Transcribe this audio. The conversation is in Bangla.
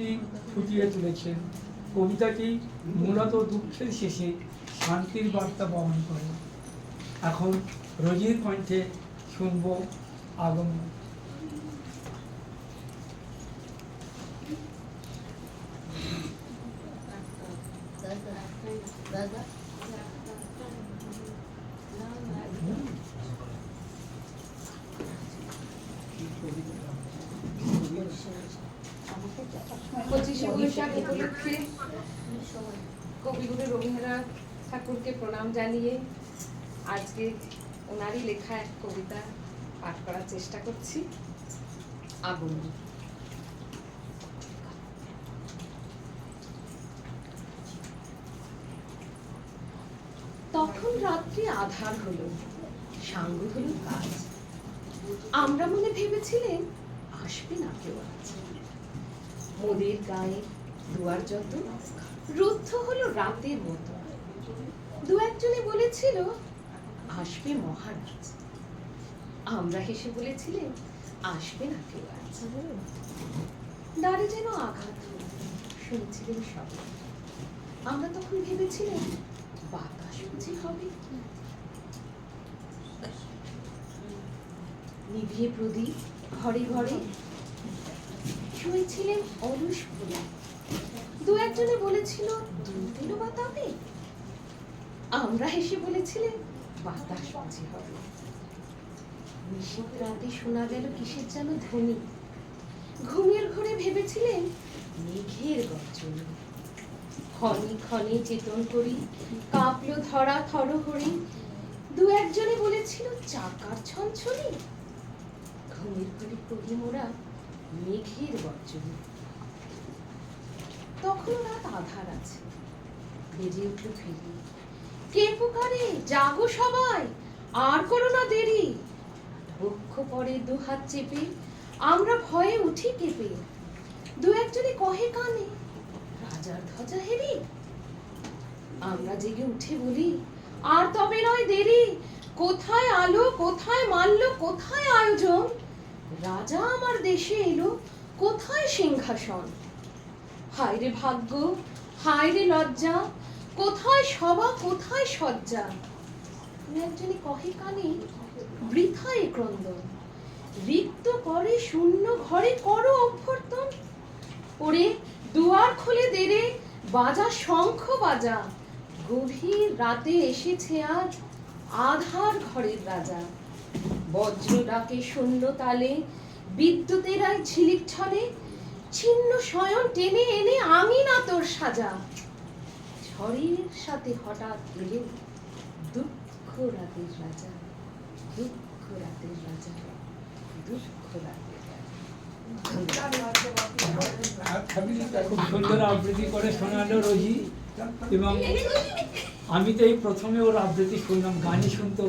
শক্তি ফুটিয়ে তুলেছেন। কবিতাটি মূলত দুঃখের শেষে শান্তির বার্তা বহন করে। এখন রোজির কণ্ঠে শুনব আগমন। পঁচিশে বৈশাখ উপলক্ষে কবিগুরু রবীন্দ্রনাথ ঠাকুরকে প্রণাম জানিয়ে আজকে ওনারই লেখা এক কবিতা পাঠ করার চেষ্টা করছি। আগমন। তখন রাত্রি আধার হলো, সাঙ্গ হলো কাজ। আমরা মনে ভেবেছিলেন আসবে না কেউ আজ। মোদের গায়ে দুয়ার যত রুদ্ধ হলো রাতের মতো। দু একজনে বলেছিল আসবে মহারাজ। আমরা হেসে বলেছিলেন আসবে না কেউ আজ। দ্বারে যেন আঘাত হলো, শুনছিলেন সবাই। আমরা তখন ভেবেছিলেন বাতাস বুঝি হবে। নিভিয়ে প্রদীপ ঘরে ঘরে শুয়েছিলেন অলস ফুলে। দু একজনে বলেছিল দুধ এলো বাতাবে। আমরা হেসে বলেছিলেন বাতাস বুঝি হবে। নিশীথ রাতে শোনা গেল কিসের যেন ধ্বনি। ঘুমের ঘরে ভেবেছিলেন মেঘের গর্জনি। ক্ষণে ক্ষণে চেতন করি কাঁপলো ধরা থরহরি। দু একজনে বলেছিল চাকার ছনছনি। ঘুমের ঘরে করি মোরা মেঘের গর্জনি। তখন রাত আধার আছে, বেজে উঠল ফিরি। কে পুকারে জাগো সবাই, আর করো না দেরি। বক্ষ পরে দু হাত চেপে আমরা ভয়ে উঠি কেঁপে। দু একজনে কহে কানে রাজার ধ্বজা হেরি। আমরা জেগে উঠে বলি আর তবে নয় দেরি। কোথায় আলো, কোথায় মাল্য, কোথায় আয়োজন। রাজা আমার দেশে এলো, কোথায় সিংহাসন। হায় রে ভাগ্য, হায় রে লজ্জা, কোথায় সভা, কোথায় সজ্জা। একজনে কহে কানে বৃথায় ক্রন্দন। রিক্ত করে শূন্য ঘরে করো অভ্যর্থন। ওরে দুয়ার খুলে দেরে, বাজা শঙ্খ বাজা। গভীর রাতে এসেছে আজ আধার ঘরের রাজা। বজ্র ডাকে শূন্য তালে, বিদ্যুতের আয় ঝিলিক ছলে। ছিন্ন শয়ন টেনে এনে আঙিনা তোর সাজা। ঝড়ের সাথে হঠাৎ এলে দুঃখ রাতের রাজা। দুঃখ রাতের রাজা, দুঃখ রাতের খুব সুন্দর আবৃত্তি করে শোনালো রোজি। এবং আমি তো এই প্রথমে ওর আবৃত্তি শুনলাম, গানই শুনতে